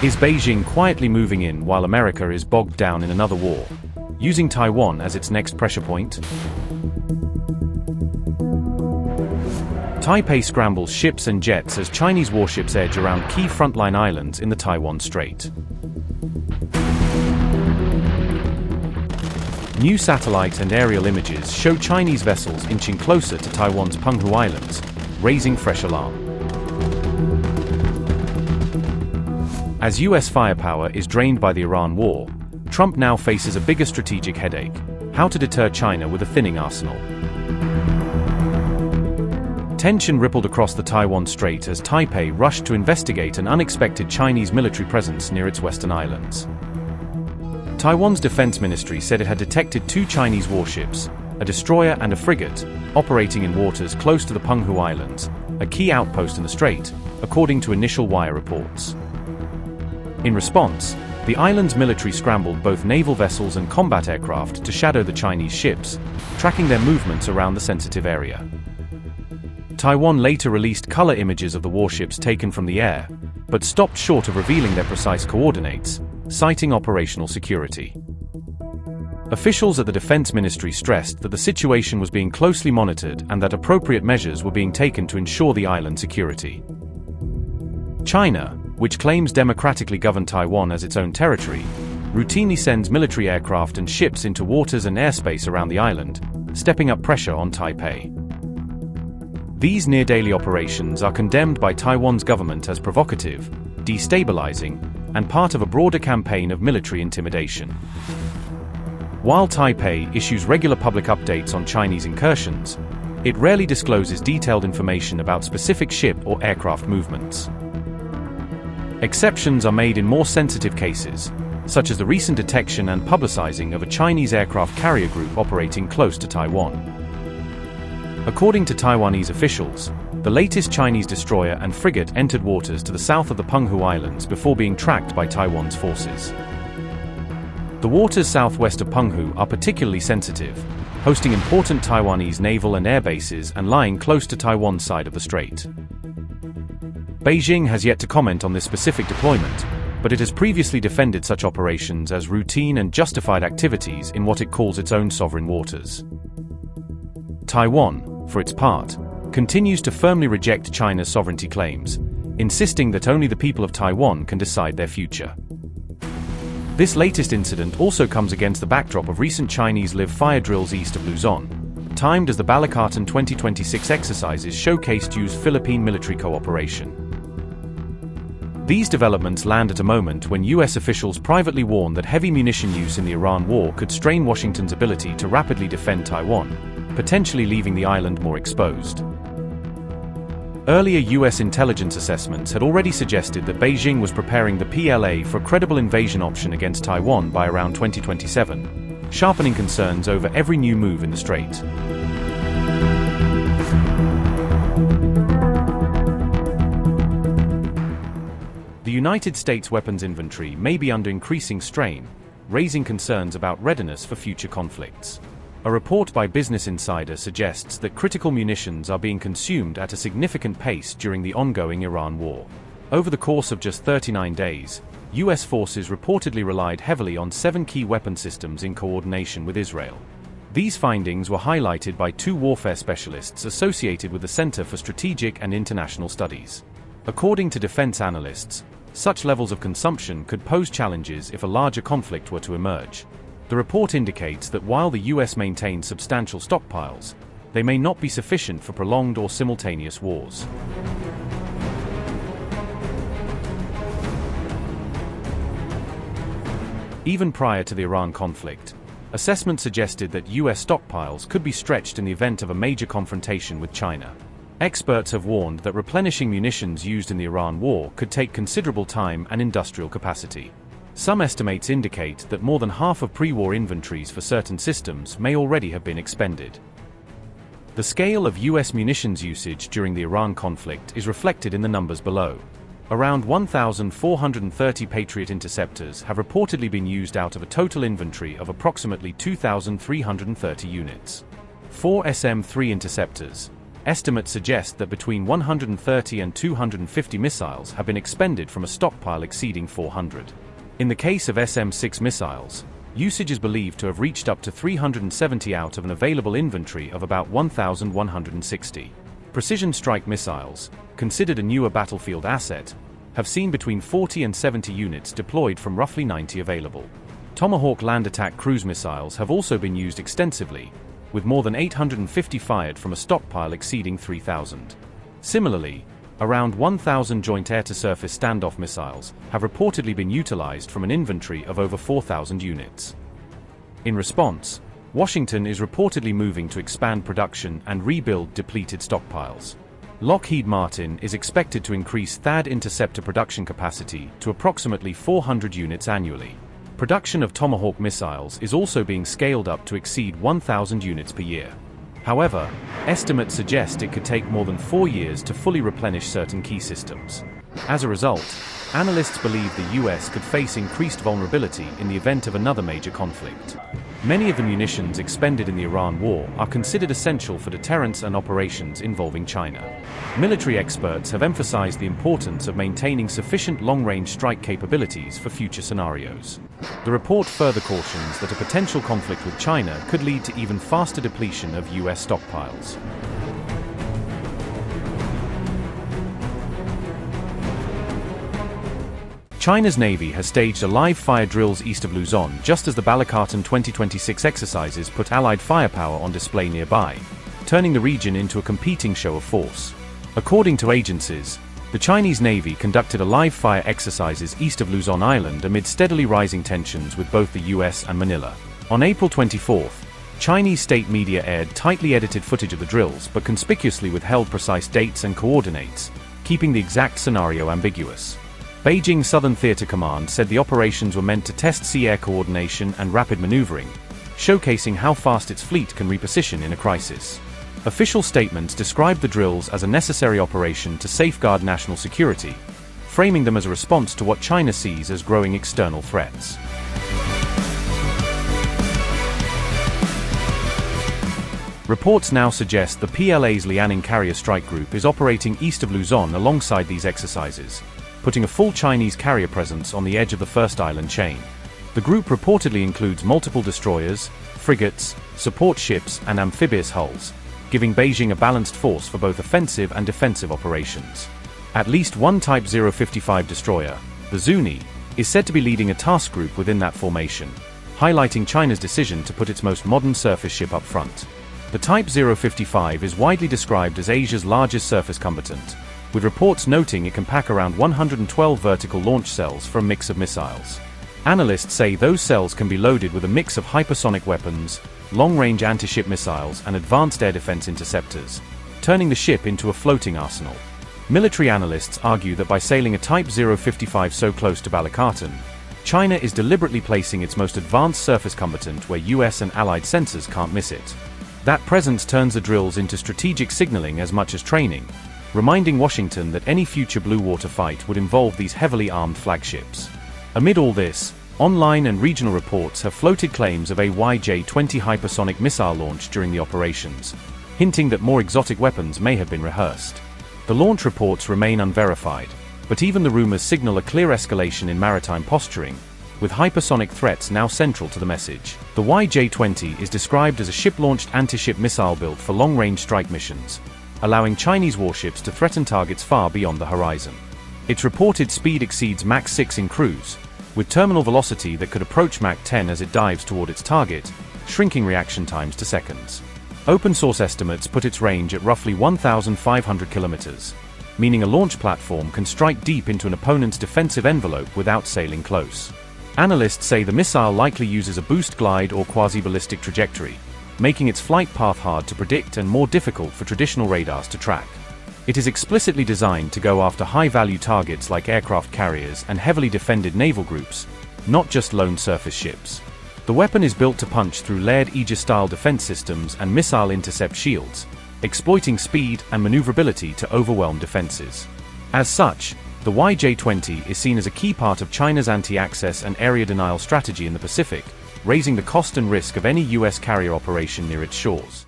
Is Beijing quietly moving in while America is bogged down in another war, using Taiwan as its next pressure point? Taipei scrambles ships and jets as Chinese warships edge around key frontline islands in the Taiwan Strait. New satellite and aerial images show Chinese vessels inching closer to Taiwan's Penghu Islands, raising fresh alarm. As US firepower is drained by the Iran war, Trump now faces a bigger strategic headache: how to deter China with a thinning arsenal. Tension rippled across the Taiwan Strait as Taipei rushed to investigate an unexpected Chinese military presence near its western islands. Taiwan's defense ministry said it had detected 2 Chinese warships, a destroyer and a frigate, operating in waters close to the Penghu Islands, a key outpost in the strait, according to initial wire reports. In response, the island's military scrambled both naval vessels and combat aircraft to shadow the Chinese ships, tracking their movements around the sensitive area. Taiwan later released color images of the warships taken from the air, but stopped short of revealing their precise coordinates, citing operational security. Officials at the Defense Ministry stressed that the situation was being closely monitored and that appropriate measures were being taken to ensure the island's security. China, which claims democratically govern Taiwan as its own territory, routinely sends military aircraft and ships into waters and airspace around the island, stepping up pressure on Taipei. These near-daily operations are condemned by Taiwan's government as provocative, destabilizing, and part of a broader campaign of military intimidation. While Taipei issues regular public updates on Chinese incursions, it rarely discloses detailed information about specific ship or aircraft movements. Exceptions are made in more sensitive cases, such as the recent detection and publicizing of a Chinese aircraft carrier group operating close to Taiwan. According to Taiwanese officials, the latest Chinese destroyer and frigate entered waters to the south of the Penghu Islands before being tracked by Taiwan's forces. The waters southwest of Penghu are particularly sensitive, hosting important Taiwanese naval and air bases and lying close to Taiwan's side of the strait. Beijing has yet to comment on this specific deployment, but it has previously defended such operations as routine and justified activities in what it calls its own sovereign waters. Taiwan, for its part, continues to firmly reject China's sovereignty claims, insisting that only the people of Taiwan can decide their future. This latest incident also comes against the backdrop of recent Chinese live-fire drills east of Luzon, timed as the Balikatan 2026 exercises showcased US-Philippine military cooperation. These developments land at a moment when US officials privately warned that heavy munition use in the Iran war could strain Washington's ability to rapidly defend Taiwan, potentially leaving the island more exposed. Earlier US intelligence assessments had already suggested that Beijing was preparing the PLA for a credible invasion option against Taiwan by around 2027, sharpening concerns over every new move in the strait. The United States weapons inventory may be under increasing strain, raising concerns about readiness for future conflicts. A report by Business Insider suggests that critical munitions are being consumed at a significant pace during the ongoing Iran war. Over the course of just 39 days, US forces reportedly relied heavily on 7 key weapon systems in coordination with Israel. These findings were highlighted by 2 warfare specialists associated with the Center for Strategic and International Studies. According to defense analysts, such levels of consumption could pose challenges if a larger conflict were to emerge. The report indicates that while the US maintains substantial stockpiles, they may not be sufficient for prolonged or simultaneous wars. Even prior to the Iran conflict, assessment suggested that US stockpiles could be stretched in the event of a major confrontation with China. Experts have warned that replenishing munitions used in the Iran war could take considerable time and industrial capacity. Some estimates indicate that more than half of pre-war inventories for certain systems may already have been expended. The scale of US munitions usage during the Iran conflict is reflected in the numbers below. Around 1,430 Patriot interceptors have reportedly been used out of a total inventory of approximately 2,330 units. 4 SM-3 interceptors, Estimates suggest that between 130 and 250 missiles have been expended from a stockpile exceeding 400. In the case of SM-6 missiles, usage is believed to have reached up to 370 out of an available inventory of about 1,160. Precision strike missiles, considered a newer battlefield asset, have seen between 40 and 70 units deployed from roughly 90 available. Tomahawk land attack cruise missiles have also been used extensively, with more than 850 fired from a stockpile exceeding 3,000. Similarly, around 1,000 joint air-to-surface standoff missiles have reportedly been utilized from an inventory of over 4,000 units. In response, Washington is reportedly moving to expand production and rebuild depleted stockpiles. Lockheed Martin is expected to increase THAAD interceptor production capacity to approximately 400 units annually. Production of Tomahawk missiles is also being scaled up to exceed 1,000 units per year. However, estimates suggest it could take more than 4 years to fully replenish certain key systems. As a result, analysts believe the US could face increased vulnerability in the event of another major conflict. Many of the munitions expended in the Iran war are considered essential for deterrence and operations involving China. Military experts have emphasized the importance of maintaining sufficient long-range strike capabilities for future scenarios. The report further cautions that a potential conflict with China could lead to even faster depletion of US stockpiles. China's Navy has staged a live fire drills east of Luzon just as the Balikatan 2026 exercises put Allied firepower on display nearby, turning the region into a competing show of force. According to agencies, the Chinese Navy conducted a live fire exercises east of Luzon Island amid steadily rising tensions with both the US and Manila. On April 24th, Chinese state media aired tightly edited footage of the drills but conspicuously withheld precise dates and coordinates, keeping the exact scenario ambiguous. Beijing Southern Theater Command said the operations were meant to test sea-air coordination and rapid maneuvering, showcasing how fast its fleet can reposition in a crisis. Official statements described the drills as a necessary operation to safeguard national security, framing them as a response to what China sees as growing external threats. Reports now suggest the PLA's Liaoning Carrier Strike Group is operating east of Luzon alongside these exercises, putting a full Chinese carrier presence on the edge of the first island chain. The group reportedly includes multiple destroyers, frigates, support ships, and amphibious hulls, giving Beijing a balanced force for both offensive and defensive operations. At least one Type 055 destroyer, the Zuni, is said to be leading a task group within that formation, highlighting China's decision to put its most modern surface ship up front. The Type 055 is widely described as Asia's largest surface combatant, with reports noting it can pack around 112 vertical launch cells for a mix of missiles. Analysts say those cells can be loaded with a mix of hypersonic weapons, long-range anti-ship missiles and advanced air defense interceptors, turning the ship into a floating arsenal. Military analysts argue that by sailing a Type 055 so close to Balikatan, China is deliberately placing its most advanced surface combatant where US and Allied sensors can't miss it. That presence turns the drills into strategic signaling as much as training, reminding Washington that any future blue water fight would involve these heavily armed flagships. Amid all this, online and regional reports have floated claims of a YJ-20 hypersonic missile launch during the operations, hinting that more exotic weapons may have been rehearsed. The launch reports remain unverified, but even the rumors signal a clear escalation in maritime posturing, with hypersonic threats now central to the message. The YJ-20 is described as a ship-launched anti-ship missile built for long-range strike missions, allowing Chinese warships to threaten targets far beyond the horizon. Its reported speed exceeds Mach 6 in cruise, with terminal velocity that could approach Mach 10 as it dives toward its target, shrinking reaction times to seconds. Open-source estimates put its range at roughly 1,500 kilometers, meaning a launch platform can strike deep into an opponent's defensive envelope without sailing close. Analysts say the missile likely uses a boost glide or quasi-ballistic trajectory, making its flight path hard to predict and more difficult for traditional radars to track. It is explicitly designed to go after high-value targets like aircraft carriers and heavily defended naval groups, not just lone surface ships. The weapon is built to punch through layered Aegis-style defense systems and missile intercept shields, exploiting speed and maneuverability to overwhelm defenses. As such, the YJ-20 is seen as a key part of China's anti-access and area denial strategy in the Pacific, raising the cost and risk of any US carrier operation near its shores.